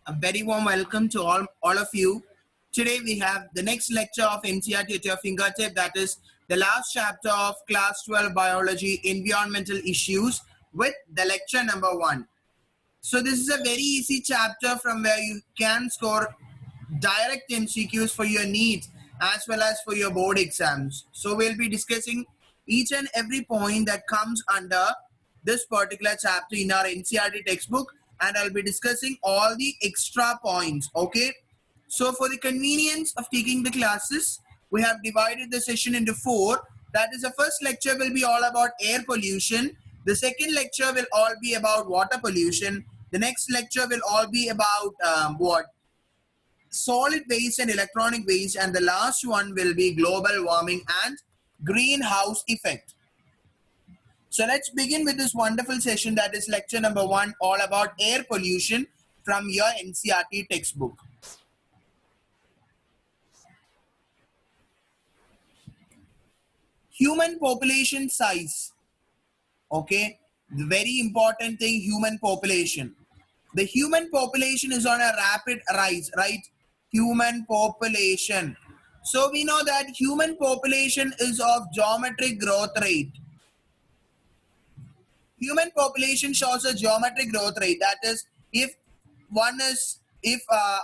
A very warm welcome to all of you. Today we have the next lecture of NCERT at your fingertip, that is the last chapter of Class 12 Biology Environmental Issues with the lecture number 1. So this is a very easy chapter from where you can score direct MCQs for your needs as well as for your board exams. So we'll be discussing each and every point that comes under this particular chapter in our NCERT textbook, and I'll be discussing all the extra points. Okay, so for the convenience of taking the classes, we have divided the session into 4. That is, the first lecture will be all about air pollution. The second lecture will all be about water pollution. The next lecture will all be about solid waste and electronic waste, and the last one will be global warming and greenhouse effect. So let's begin with this wonderful session, that is lecture number 1, all about air pollution from your NCERT textbook. Human population size. Okay, the very important thing, human population. The human population is on a rapid rise, right? Human population. So we know that human population is of geometric growth rate. Human population shows a geometric growth rate. That is, if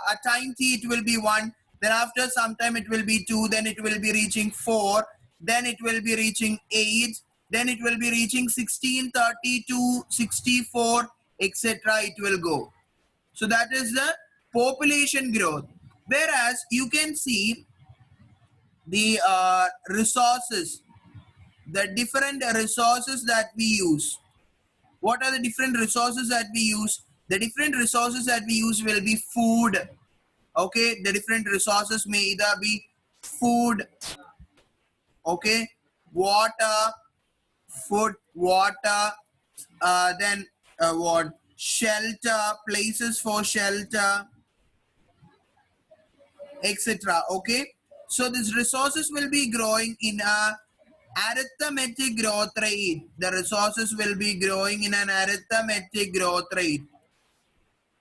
at time t it will be 1, then after some time it will be 2, then it will be reaching 4, then it will be reaching 8, then it will be reaching 16, 32, 64, etc. It will go. So that is the population growth. Whereas you can see the resources, the different resources that we use. What are the different resources that we use? The different resources that we use will be food. Okay, the different resources may either be food, okay, water, food, water, then what? Shelter, places for shelter, etc. Okay, so these resources will be growing in a arithmetic growth rate. The resources will be growing in an arithmetic growth rate.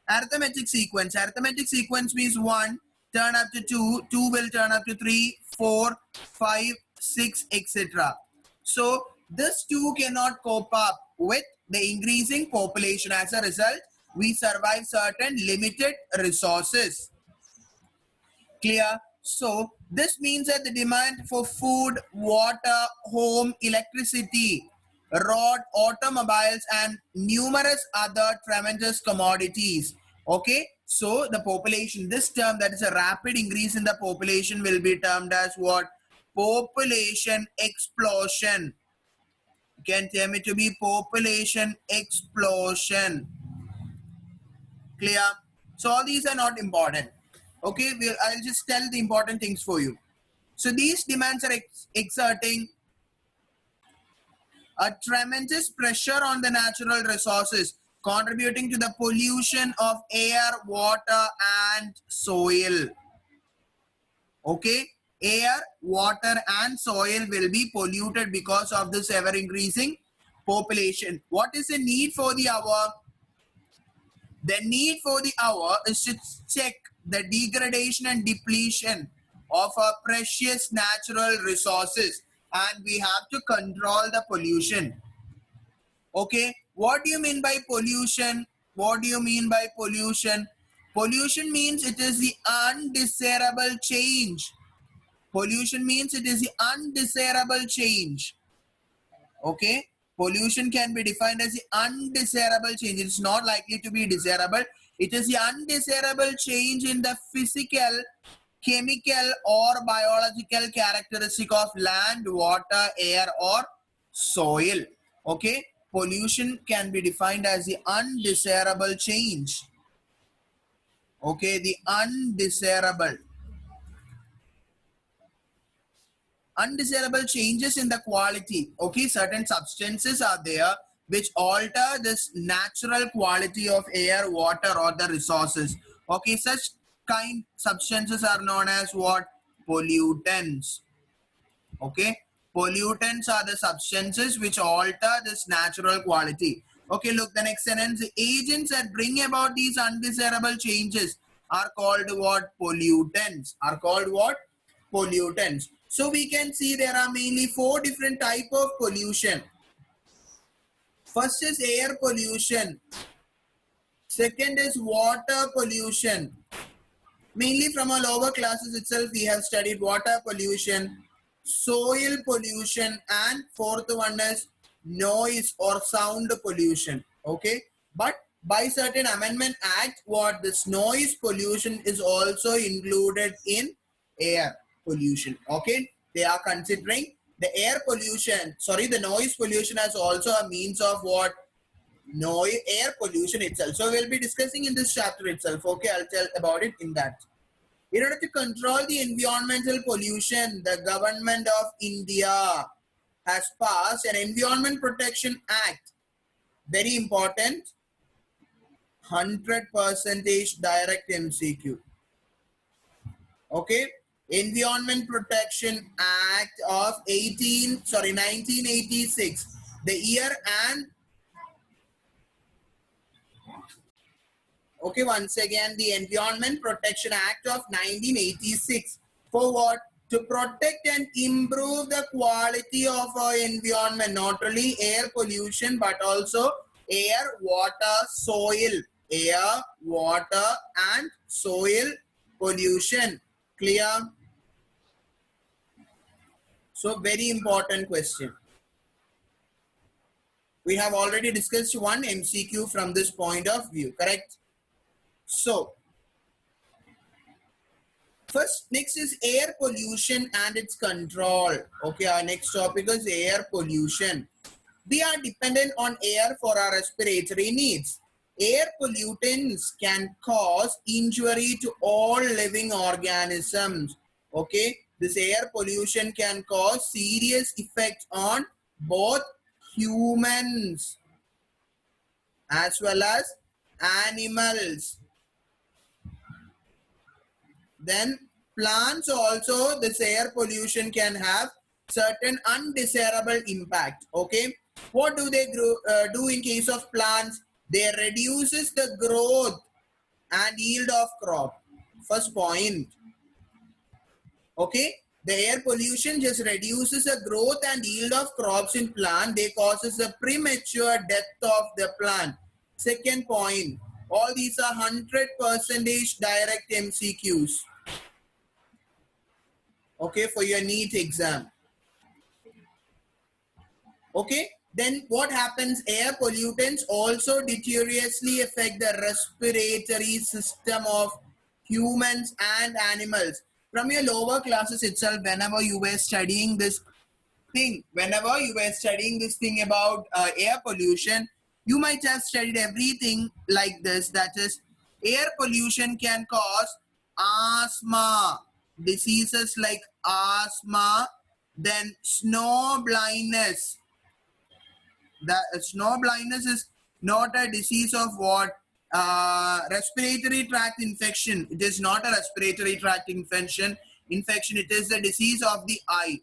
Arithmetic sequence. Arithmetic sequence means 1 turn up to 2, 2 will turn up to 3, 4, 5, 6, etc. So this 2 cannot cope up with the increasing population. As a result, we survive certain limited resources. Clear? So this means that the demand for food, water, home, electricity, road, automobiles, and numerous other tremendous commodities. Okay, so the population, this term, that is a rapid increase in the population, will be termed as what? Population explosion. You can term it to be population explosion. Clear? So all these are not important. Okay, I'll just tell the important things for you. So these demands are exerting a tremendous pressure on the natural resources, contributing to the pollution of air, water, and soil. Okay, air, water, and soil will be polluted because of this ever-increasing population. What is the need for the hour? The need for the hour is to check the degradation and depletion of our precious natural resources, and we have to control the pollution. Okay, what do you mean by pollution? What do you mean by pollution? Pollution means it is the undesirable change. Pollution means it is the undesirable change. Okay, pollution can be defined as the undesirable change. It's not likely to be desirable. It is the undesirable change in the physical, chemical, or biological characteristic of land, water, air, or soil. Okay, pollution can be defined as the undesirable change. Okay, the undesirable changes in the quality. Okay, certain substances are there which alter this natural quality of air, water, or the resources. Okay, such kind substances are known as what? Pollutants. Okay, pollutants are the substances which alter this natural quality. Okay, look, the next sentence. The agents that bring about these undesirable changes are called what? Pollutants. Are called what? Pollutants. So we can see there are mainly 4 different type of pollution. First is air pollution. Second is water pollution. Mainly from our lower classes itself, we have studied water pollution, soil pollution, and fourth one is noise or sound pollution. Okay, but by certain amendment act, what this noise pollution is also included in air pollution. Okay, they are considering the air pollution, sorry, the noise pollution as also a means of what? Noise, air pollution itself. So we'll be discussing in this chapter itself. Okay, I'll tell about it in that. In order to control the environmental pollution, the government of India has passed an Environment Protection Act. Very important, 100% direct MCQ. Okay, Environment Protection Act of 1986. The year and okay, once again, the Environment Protection Act of 1986. For what? To protect and improve the quality of our environment, not only air pollution, but also air, water, soil. Air, water, and soil pollution. Clear? So, very important question. We have already discussed one MCQ from this point of view, correct? So, first, next is air pollution and its control. Okay, our next topic is air pollution. We are dependent on air for our respiratory needs. Air pollutants can cause injury to all living organisms. Okay, this air pollution can cause serious effect on both humans as well as animals. Then plants also, this air pollution can have certain undesirable impact. Okay, what do they do in case of plants? They reduces the growth and yield of crop. First point. Okay, the air pollution just reduces the growth and yield of crops in plant. They causes a premature death of the plant. Second point, all these are 100% direct MCQs. Okay, for your NEET exam. Okay, then what happens? Air pollutants also deterioratingly affect the respiratory system of humans and animals. From your lower classes itself, whenever you were studying this thing about air pollution, you might have studied everything like this. That is, air pollution can cause asthma, diseases like asthma, then snow blindness. The snow blindness is not a disease of what? Respiratory tract infection. It is not a respiratory tract infection. It is a disease of the eye.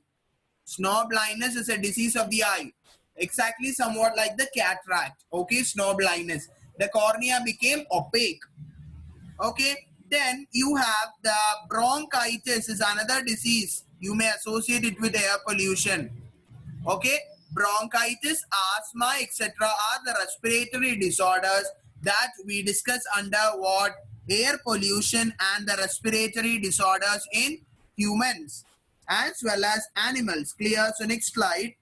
Snow blindness is a disease of the eye. Exactly somewhat like the cataract. Okay, snow blindness. The cornea became opaque. Okay, then you have the bronchitis is another disease. You may associate it with air pollution. Okay, bronchitis, asthma, etc. are the respiratory disorders that we discuss under what? Air pollution and the respiratory disorders in humans as well as animals. Clear? So next slide.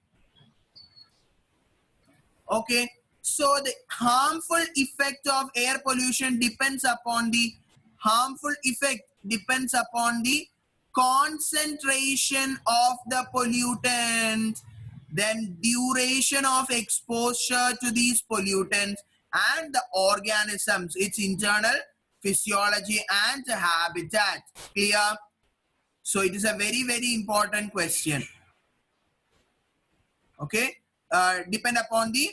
Okay, so the harmful effect of air pollution depends upon the concentration of the pollutant, then duration of exposure to these pollutants, and the organisms, its internal physiology and habitat. Clear? So it is a very, very important question. Okay, depend upon the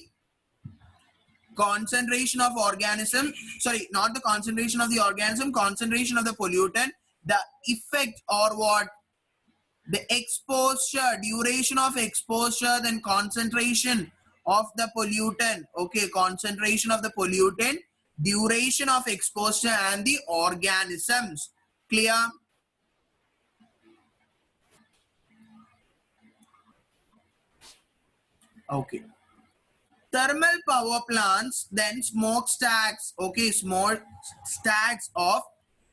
concentration of organism, sorry, not the concentration of the organism, concentration of the pollutant, the effect or what? The exposure, duration of exposure, then concentration of the pollutant, okay, concentration of the pollutant, duration of exposure, and the organisms. Clear? Okay. Thermal power plants, then smokestacks, okay, small stacks of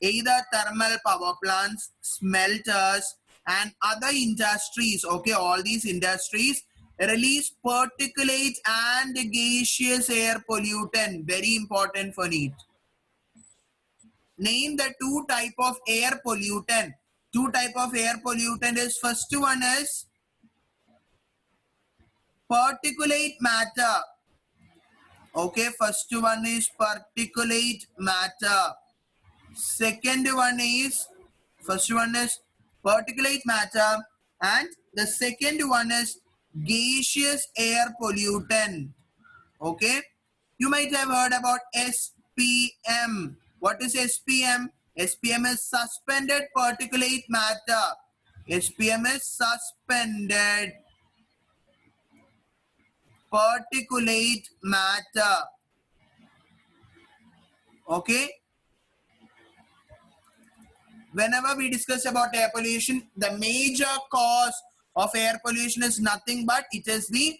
either thermal power plants, smelters, and other industries, okay, all these industries release particulate and gaseous air pollutant, very important for need. Name the two type of air pollutant. Two type of air pollutant is, first one is particulate matter. Okay, first one is particulate matter. Second one is, first one is particulate matter, and the second one is gaseous air pollutant. Okay, you might have heard about SPM. What is SPM? SPM is suspended particulate matter. SPM is suspended particulate matter. Okay, whenever we discuss about air pollution, the major cause of air pollution is nothing but it is the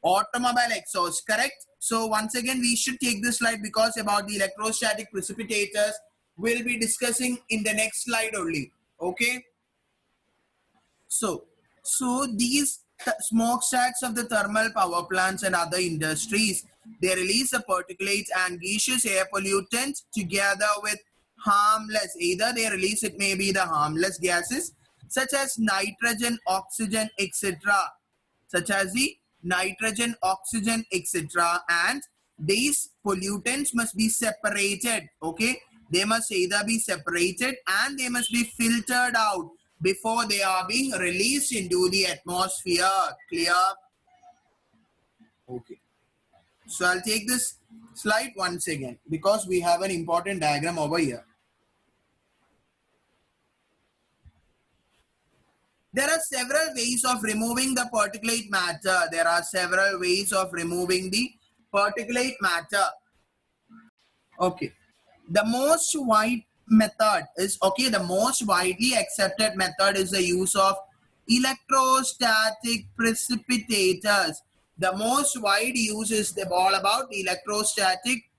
automobile exhaust, correct? So once again, we should take this slide because about the electrostatic precipitators we'll be discussing in the next slide only. Okay. So these smokestacks of the thermal power plants and other industries, they release the particulates and gaseous air pollutants together with harmless, either they release, it may be the harmless gases such as nitrogen, oxygen, etc. Such as the nitrogen, oxygen, etc. And these pollutants must be separated, okay? They must either be separated and they must be filtered out before they are being released into the atmosphere. Clear? Okay. So I'll take this slide once again because we have an important diagram over here. There are several ways of removing the particulate matter. There are several ways of removing the particulate matter. Okay. The most widely accepted method is the use of electrostatic precipitators. The most wide use is all about electrostatic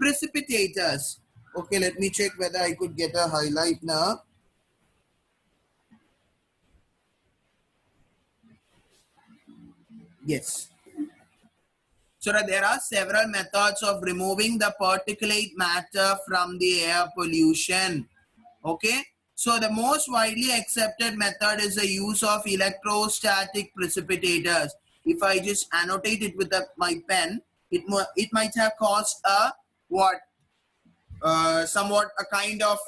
precipitators. Okay, let me check whether I could get a highlight now. Yes. So there are several methods of removing the particulate matter from the air pollution. Okay. So the most widely accepted method is the use of electrostatic precipitators. If I just annotate it with my pen, it might have caused a somewhat a kind of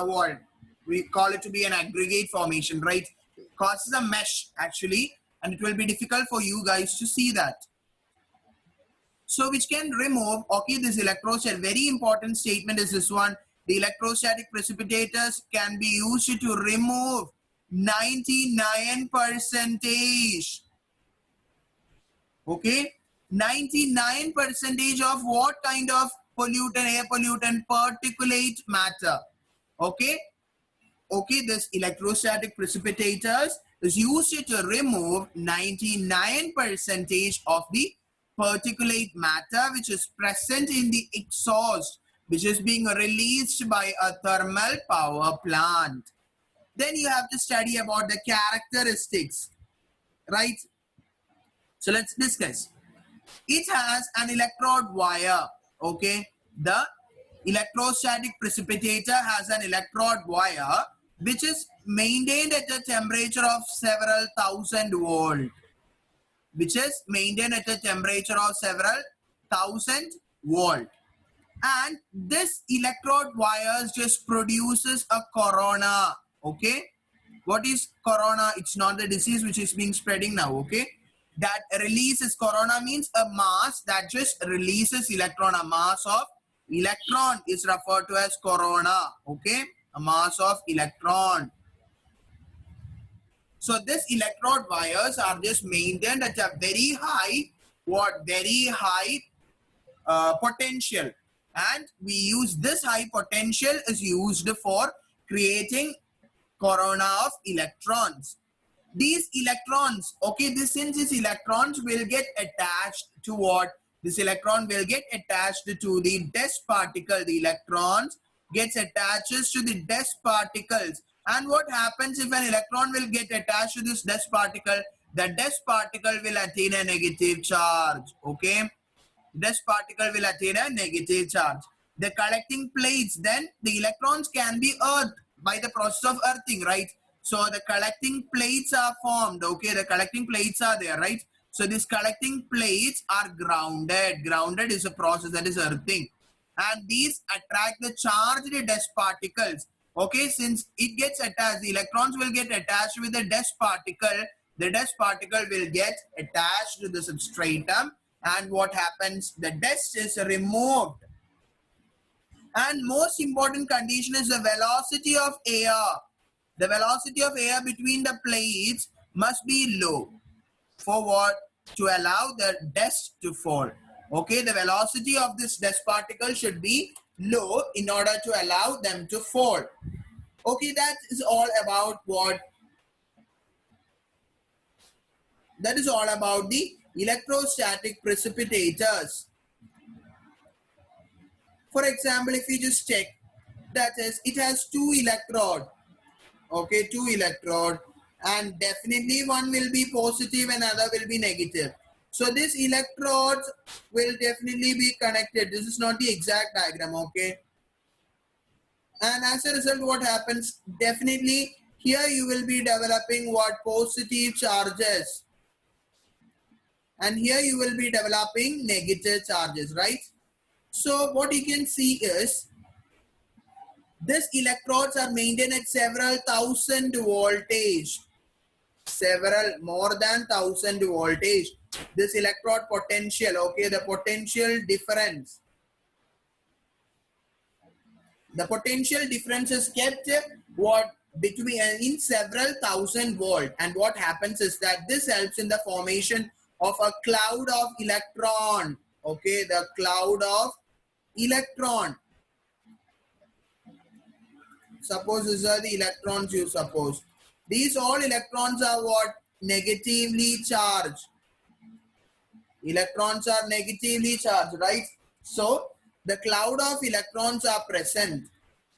what we call it to be an aggregate formation, right? It causes a mesh actually, and it will be difficult for you guys to see that. So which can remove, okay, this electrostatic, very important statement is this one. The electrostatic precipitators can be used to remove 99%. Okay, 99% of what kind of pollutant, air pollutant, particulate matter. Okay, this electrostatic precipitators is used to remove 99% of the particulate matter which is present in the exhaust, which is being released by a thermal power plant. Then you have to study about the characteristics, right? So let's discuss. It has an electrode wire, okay? The electrostatic precipitator has an electrode wire which is maintained at a temperature of several thousand volt, which is maintained at a temperature of several thousand volt. And this electrode wires just produces a corona, okay? What is corona? It's not the disease which is being spreading now, okay? That releases, corona means a mass that just releases electron. A mass of electron is referred to as corona, okay? A mass of electron. So this electrode wires are just maintained at a very high, potential, and we use this high potential is used for creating corona of electrons. These electrons, okay, since these electrons will get attached to what? This electron will get attached to the dust particle. The electrons gets attaches to the dust particles. And what happens if an electron will get attached to this dust particle? The dust particle will attain a negative charge, okay? Dust particle will attain a negative charge. The collecting plates, then the electrons can be earthed by the process of earthing, right? So the collecting plates are formed, okay? The collecting plates are there, right? So these collecting plates are grounded. Grounded is a process, that is earthing. And these attract the charged dust particles. Okay, since it gets attached, the electrons will get attached with the dust particle. The dust particle will get attached to the substratum, and what happens? The dust is removed. And most important condition is the velocity of air. The velocity of air between the plates must be low. For what? To allow the dust to fall. Okay, the velocity of this dust particle should be low in order to allow them to fall. Okay, that is all about what? That is all about the electrostatic precipitators. For example, if you just check, that is, it has two electrode. Okay, two electrode, and definitely one will be positive and other will be negative. So these electrodes will definitely be connected. This is not the exact diagram, okay? And as a result, what happens? Definitely here you will be developing what? Positive charges. And here you will be developing negative charges, right? So what you can see is, these electrodes are maintained at several thousand voltage. More than 1000 voltage. This electrode potential, okay, the potential difference. The potential difference is kept what? Between in several thousand volt. And what happens is that this helps in the formation of a cloud of electron. Okay, the cloud of electron. Suppose these are the electrons, you suppose. These all electrons are what? Negatively charged. Electrons are negatively charged, right? So the cloud of electrons are present.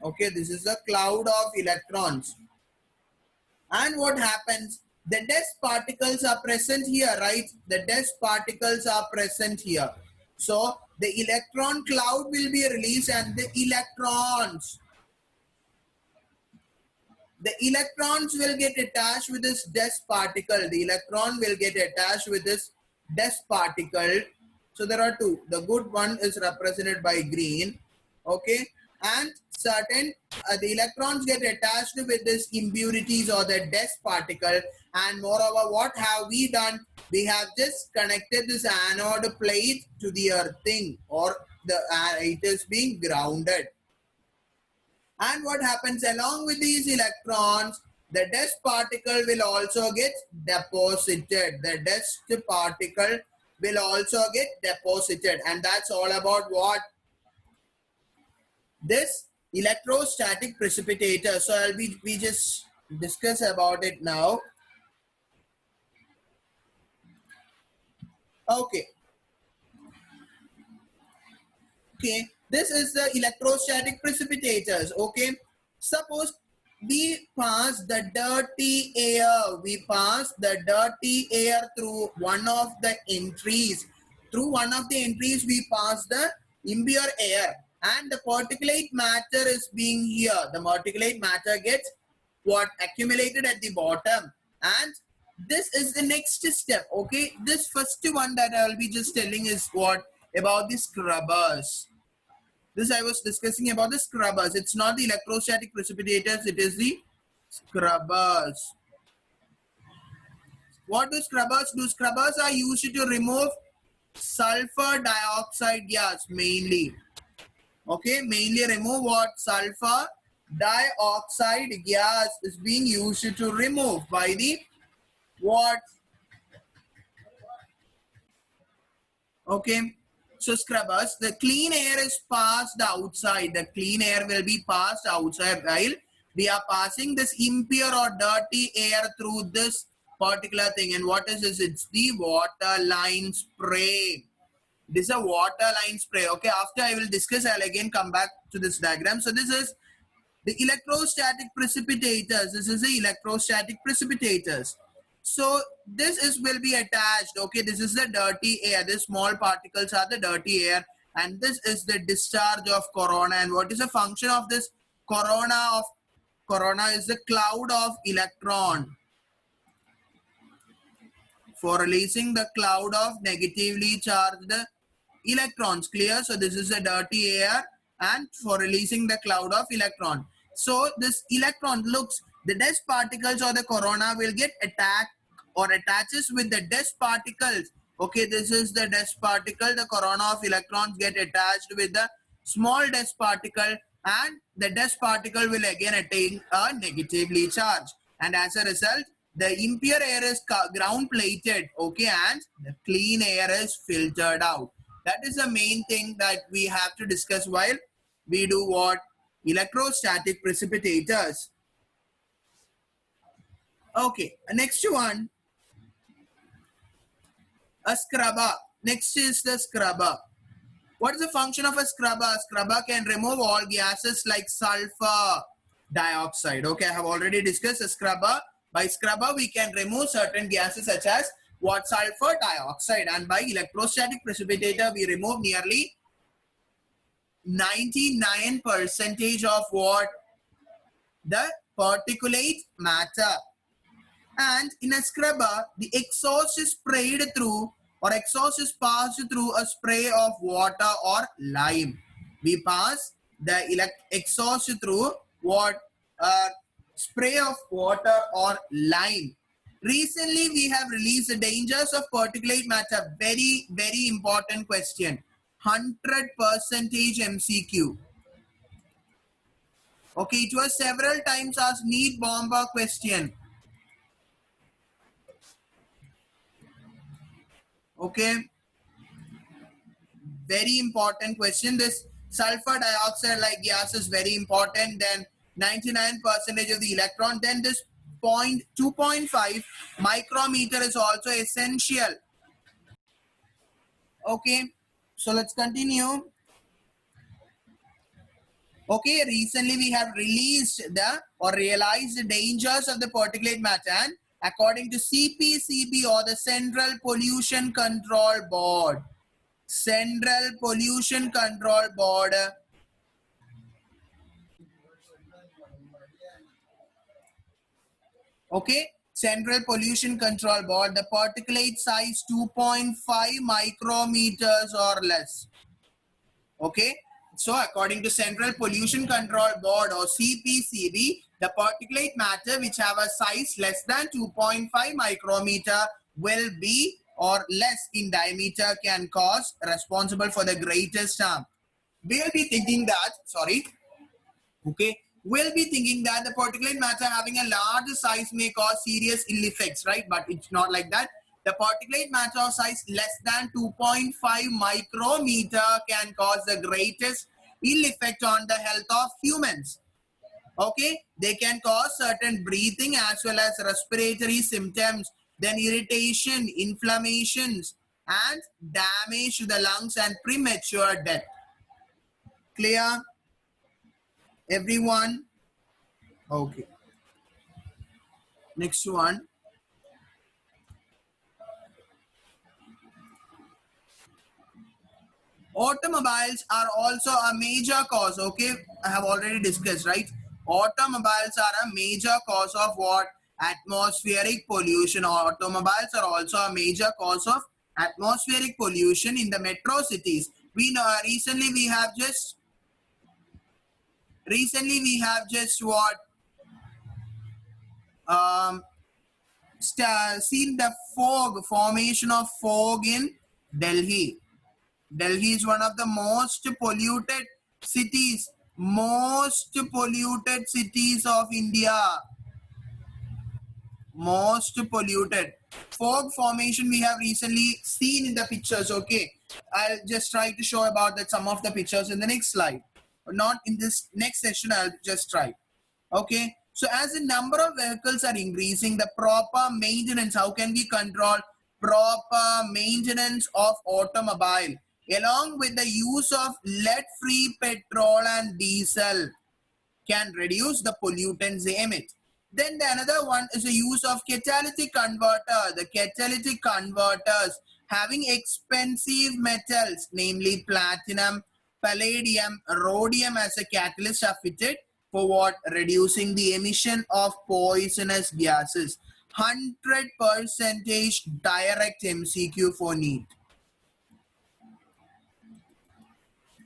Okay, this is the cloud of electrons. And what happens? The dust particles are present here, right? The dust particles are present here. So the electron cloud will be released, and the electrons will get attached with this dust particle. The electron will get attached with this dust particle. So there are two. The good one is represented by green. Okay. And certain the electrons get attached with this impurities or the dust particle. And moreover, what have we done? We have just connected this anode plate to the earthing, or it is being grounded. And what happens along with these electrons? The dust particle will also get deposited. The dust particle will also get deposited. And that's all about what? This electrostatic precipitator. So we just discuss about it now. Okay. Okay. This is the electrostatic precipitators. Okay. Suppose we pass the dirty air. We pass the dirty air through one of the entries. Through one of the entries, we pass the impure air. And the particulate matter is being here. The particulate matter gets what? Accumulated at the bottom. And this is the next step. Okay. This first one that I will be just telling is what? About the scrubbers. This I was discussing about the scrubbers. It's not the electrostatic precipitators, it is the scrubbers. What do scrubbers do? Scrubbers are used to remove sulfur dioxide gas mainly. Okay, mainly remove what? Sulfur dioxide gas is being used to remove by the what? Okay. So scrubbers, the clean air is passed outside. The clean air will be passed outside while we are passing this impure or dirty air through this particular thing. And what is this? It's the water line spray. This is a water line spray. Okay, after I will discuss, I'll again come back to this diagram. So this is the electrostatic precipitators. This is the electrostatic precipitators. So this is will be attached. Okay, this is the dirty air. These small particles are the dirty air, and this is the discharge of corona. And what is the function of this corona? Of corona is the cloud of electron for releasing the cloud of negatively charged electrons. Clear? So this is the dirty air, and for releasing the cloud of electron. So this electron looks, the dust particles or the corona will get attacked or attaches with the dust particles. Okay, this is the dust particle. The corona of electrons get attached with the small dust particle, and the dust particle will again attain a negatively charged. And as a result, the impure air is ground plated. Okay, and the clean air is filtered out. That is the main thing that we have to discuss while we do what? Electrostatic precipitators. Okay, next one, a scrubber. Next is the scrubber. What is the function of a scrubber? A scrubber can remove all gases like sulfur dioxide. Okay, I have already discussed a scrubber. By scrubber, we can remove certain gases such as what? Sulfur dioxide. And by electrostatic precipitator, we remove nearly 99% of what? The particulate matter. And in a scrubber, the exhaust is sprayed through, or exhaust is passed through a spray of water or lime. We pass the exhaust through what? Spray of water or lime. Recently, we have released the dangers of particulate matter. Very, very important question. 100% MCQ. Okay, it was several times asked need bomber question. Okay, very important question. This sulfur dioxide like gas is very important. Then 99% of the electron. Then this 2.5 micrometer is also essential. Okay, so let's continue. Okay, recently we have released the or realized the dangers of the particulate matter, and according to CPCB or the Central Pollution Control Board. Central Pollution Control Board. Okay, Central Pollution Control Board, the particulate size 2.5 micrometers or less. Okay, so according to Central Pollution Control Board or CPCB, the particulate matter which have a size less than 2.5 micrometer will be or less in diameter can cause responsible for the greatest harm. We'll be thinking that, sorry, okay, we'll be thinking that the particulate matter having a large size may cause serious ill effects, right? But it's not like that. The particulate matter of size less than 2.5 micrometer can cause the greatest ill effect on the health of humans. Okay, they can cause certain breathing as well as respiratory symptoms, then irritation, inflammations, and damage to the lungs and premature death. Clear? Everyone? Okay. Next one. Automobiles are also a major cause. Okay, I have already discussed, right? Automobiles are a major cause of what? Atmospheric pollution. Automobiles are also a major cause of atmospheric pollution in the metro cities. We know recently we have just what seen the formation of fog in Delhi. Delhi is one of the most polluted cities of India. most polluted. Fog formation we have recently seen in the pictures. Okay, I'll just try to show about that some of the pictures in the next slide. Not in this next session, I'll just try. Okay, so as the number of vehicles are increasing, the proper maintenance, how can we control proper maintenance of automobile along with the use of lead-free petrol and diesel can reduce the pollutants they emit. Then the another one is the use of catalytic converter. The catalytic converters having expensive metals, namely platinum, palladium, rhodium as a catalyst are fitted for what? Reducing the emission of poisonous gases. 100% direct MCQ for NEET.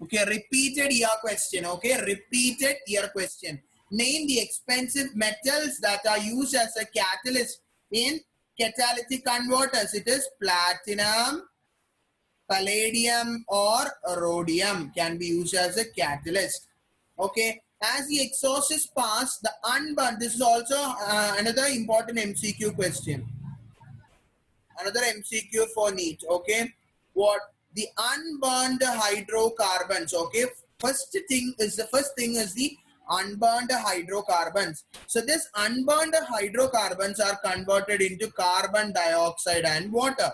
Okay, repeated year question. Okay, repeated year question. Name the expensive metals that are used as a catalyst in catalytic converters. It is platinum, palladium, or rhodium can be used as a catalyst. Okay, as the exhaust is passed, the unburned. This is also another important MCQ question. Another MCQ for NEET. Okay, what the unburned hydrocarbons. Okay, first thing is the unburned hydrocarbons. So this unburned hydrocarbons are converted into carbon dioxide and water,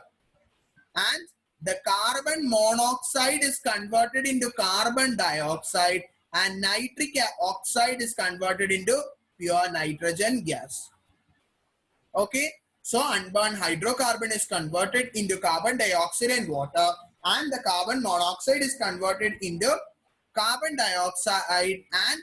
and the carbon monoxide is converted into carbon dioxide, and nitric oxide is converted into pure nitrogen gas. Okay, so unburned hydrocarbon is converted into carbon dioxide and water, and the carbon monoxide is converted into carbon dioxide and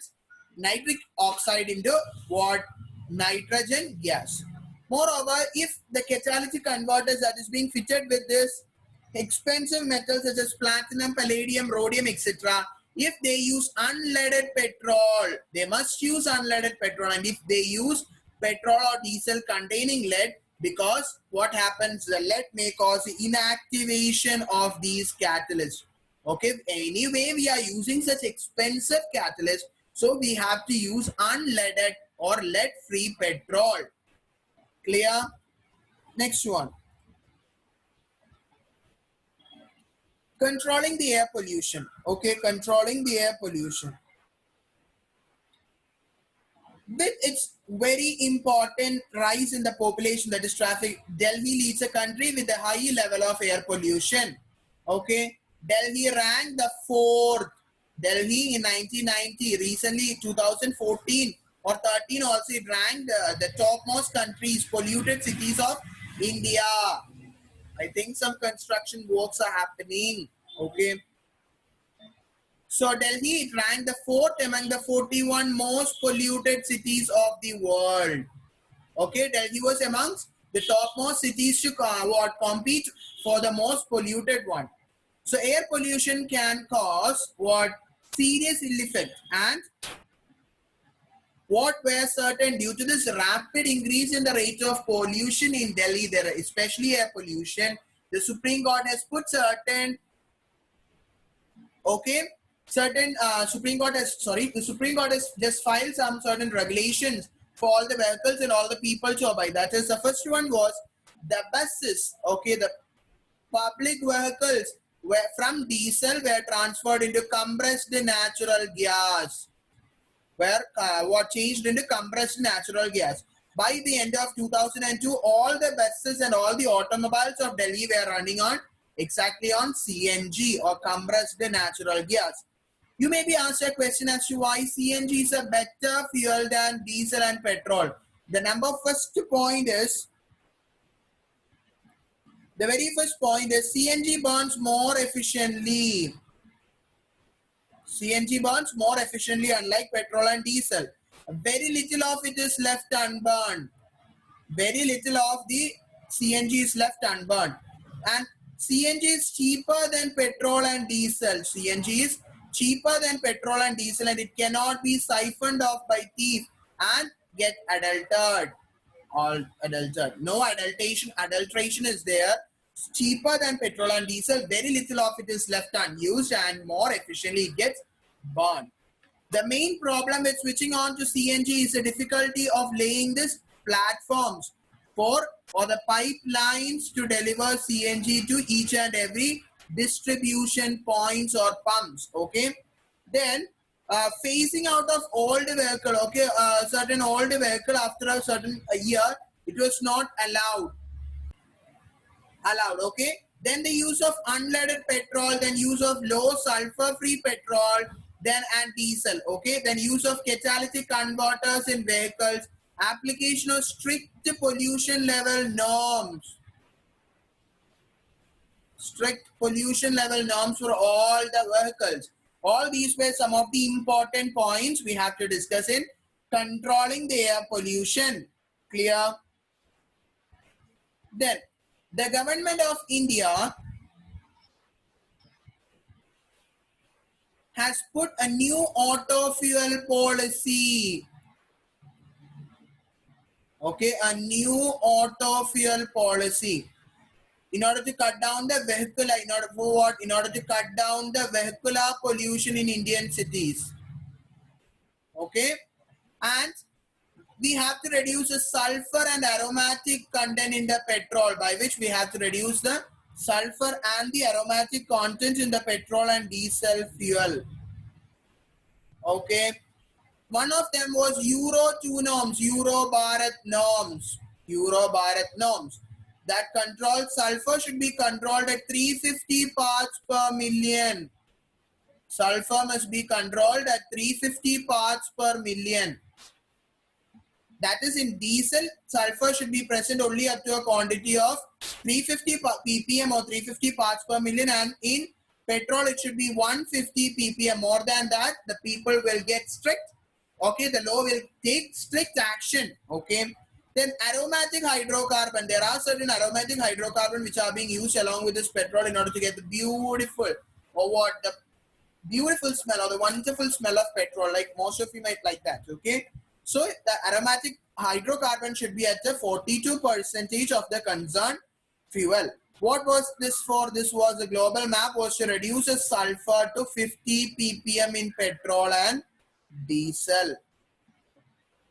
nitric oxide into what? Nitrogen gas. Moreover, if the catalytic converters that is being fitted with this expensive metals such as platinum, palladium, rhodium, etc., if they use unleaded petrol, they must use unleaded petrol, and if they use petrol or diesel containing lead, because what happens, the lead may cause the inactivation of these catalysts. Okay, anyway we are using such expensive catalysts, so we have to use unleaded or lead free petrol. Clear? Next one, controlling the air pollution. Okay, controlling the air pollution. With its very important rise in the population, that is traffic, Delhi leads a country with a high level of air pollution. Okay, Delhi ranked the 4th. Delhi in 1990, recently 2014 or 13 also it ranked the topmost countries, polluted cities of India. I think some construction works are happening. Okay. So Delhi, it ranked the 4th among the 41 most polluted cities of the world. Okay, Delhi was amongst the topmost cities to compete for the most polluted one. So air pollution can cause what? Serious ill effect, and what were certain due to this rapid increase in the rate of pollution in Delhi, there especially air pollution, the Supreme Court has put certain the Supreme Court has just filed some certain regulations for all the vehicles and all the people to obey. That is, the first one was the buses. Okay, the public vehicles were from diesel were transferred into compressed natural gas, were changed into compressed natural gas. By the end of 2002, all the buses and all the automobiles of Delhi were running on exactly on CNG or compressed natural gas. You may be asked a question as to why CNG is a better fuel than diesel and petrol. The first point is, the very first point is CNG burns more efficiently. CNG burns more efficiently unlike petrol and diesel. Very little of it is left unburned. Very little of the CNG is left unburned. And CNG is cheaper than petrol and diesel. CNG is cheaper than petrol and diesel, and it cannot be siphoned off by thief and get adulterated. No adulteration is there. It's cheaper than petrol and diesel. Very little of it is left unused, and more efficiently it gets burned. The main problem with switching on to CNG is the difficulty of laying these platforms for or the pipelines to deliver CNG to each and every distribution points or pumps. Okay, then phasing out of old vehicle. Okay, certain old vehicle after a certain year, it was not allowed. Okay, then the use of unleaded petrol, then use of low sulfur free petrol, then and diesel. Okay, then use of catalytic converters in vehicles, application of strict pollution level norms, for all the vehicles. All these were some of the important points we have to discuss in controlling the air pollution. Clear? Then the government of India has put a new auto fuel policy. Okay, a new auto fuel policy. In order to cut down the vehicular, in order for what? In order to cut down the vehicular pollution in Indian cities. Okay, and we have to reduce the sulfur and aromatic content in the petrol, by which we have to reduce the sulfur and the aromatic content in the petrol and diesel fuel. Okay, one of them was Euro 2 norms, Euro Bharat norms that control sulfur should be controlled at 350 parts per million. Sulfur must be controlled at 350 parts per million. That is, in diesel, sulfur should be present only up to a quantity of 350 ppm or 350 parts per million, and in petrol it should be 150 ppm. More than that, the people will get strict. Okay, the law will take strict action. Okay, then aromatic hydrocarbon. There are certain aromatic hydrocarbon which are being used along with this petrol in order to get the beautiful the beautiful smell or the wonderful smell of petrol. Like most of you might like that. Okay, so the aromatic hydrocarbon should be at the 42% of the concerned fuel. What was this for? This was the global map was to reduce the sulfur to 50 ppm in petrol and diesel.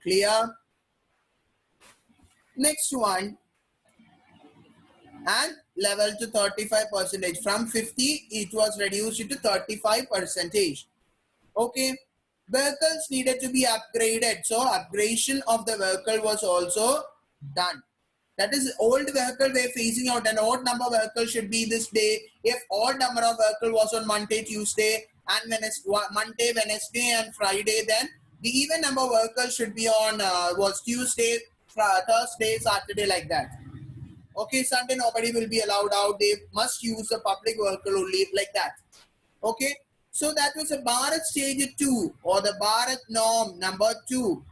Clear? Next one, and level to 35%. From 50 it was reduced to 35%. Okay, vehicles needed to be upgraded, so upgradation of the vehicle was also done. That is, old vehicle we're phasing out. An odd number vehicle should be this day. If odd number of vehicle was on Monday, Tuesday, and Monday, Wednesday, and Friday, then the even number of vehicles should be on was Tuesday, Thursday, Saturday, like that. Okay, Sunday nobody will be allowed out. They must use the public vehicle only, like that. Okay, so that was a Bharat Stage 2 or the Bharat Norm number 2,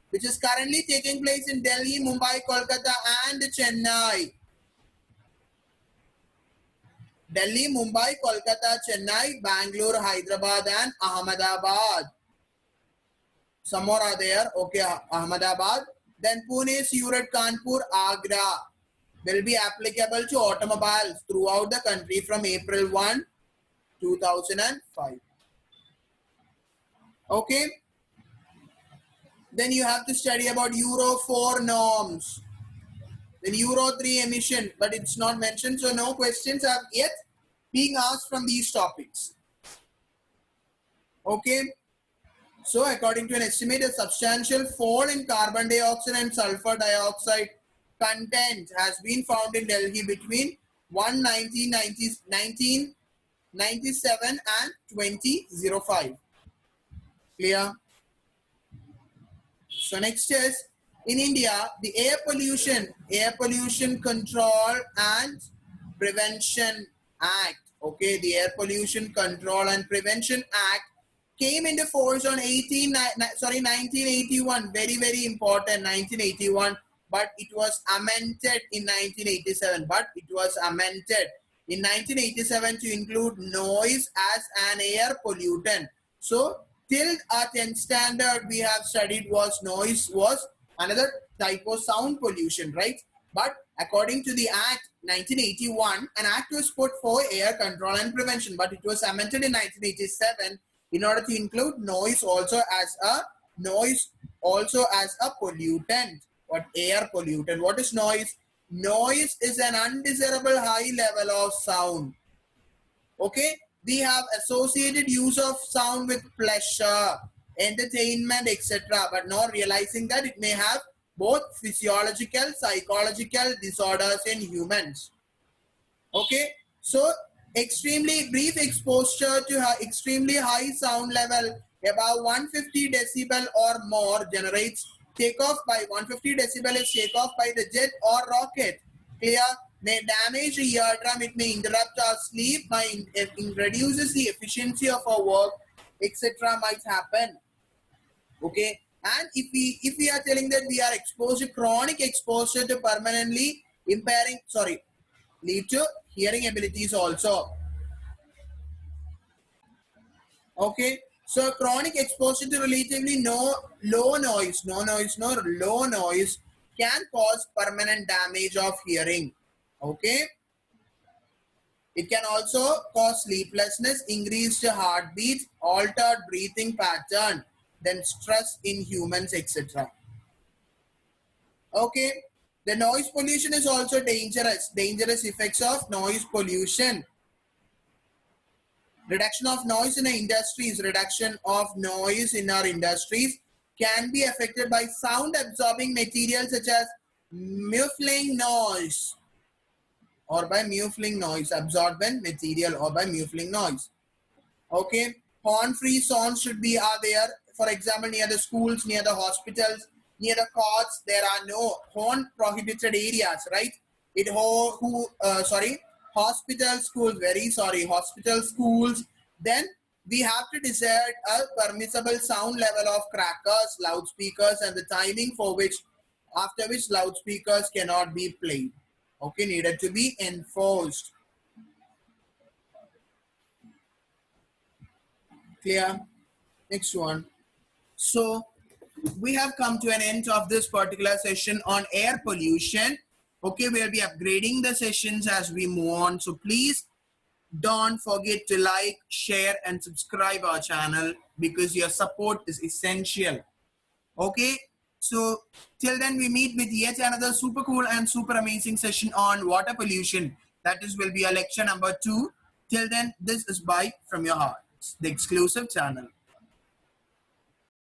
which is currently taking place in Delhi, Mumbai, Kolkata, and Chennai. Delhi, Mumbai, Kolkata, Chennai, Bangalore, Hyderabad, and Ahmedabad. Some more are there. Okay, Ahmedabad. Then Pune, Surat, Kanpur, Agra will be applicable to automobiles throughout the country from April 1, 2005. Okay. Then you have to study about Euro 4 norms. Then Euro 3 emission, but it's not mentioned, so no questions are yet being asked from these topics. Okay. So according to an estimate, a substantial fall in carbon dioxide and sulfur dioxide content has been found in Delhi between 1997 and 2005. Clear? So next is, in India, the Air Pollution Control and Prevention Act. Okay, the Air Pollution Control and Prevention Act came into force on 1981. Very, very important, 1981. But it was amended in 1987. But it was amended in 1987 to include noise as an air pollutant. So till our 10th standard we have studied was noise was another type of sound pollution, right? But according to the Act 1981, an act was put for air control and prevention, but it was amended in 1987 in order to include noise also as a pollutant. What air pollutant? What is noise? Noise is an undesirable high level of sound. Okay, we have associated use of sound with pleasure, entertainment, etc., but not realizing that it may have both physiological, psychological disorders in humans. Okay, so extremely brief exposure to extremely high sound level above 150 decibel or more generates takeoff by 150 decibel is takeoff by the jet or rocket. Clear? May damage the eardrum, it may interrupt our sleep, it reduces the efficiency of our work, etc. might happen. Okay, and if we are telling that we are exposed to chronic exposure to permanently impairing, lead to hearing abilities also. Okay, so chronic exposure to relatively low noise can cause permanent damage of hearing. Okay, it can also cause sleeplessness, increased heartbeat, altered breathing pattern, then stress in humans, etc. Okay, the noise pollution is also dangerous effects of noise pollution. Reduction of noise in our industries can be affected by sound absorbing materials such as muffling noise or by muffling noise, absorbent material or by muffling noise. Okay, horn-free zones should be there. For example, near the schools, near the hospitals, near the courts, there are no horn prohibited areas, right? Hospital schools. Then we have to decide a permissible sound level of crackers, loudspeakers, and the timing for which, after which loudspeakers cannot be played. Okay, needed to be enforced. Clear? Next one. So we have come to an end of this particular session on air pollution. Okay, we'll be upgrading the sessions as we move on. So please don't forget to like, share, and subscribe our channel because your support is essential. Okay, so till then we meet with yet another super cool and super amazing session on water pollution. That is will be a lecture number 2. Till then, this is bye from your heart, the exclusive channel.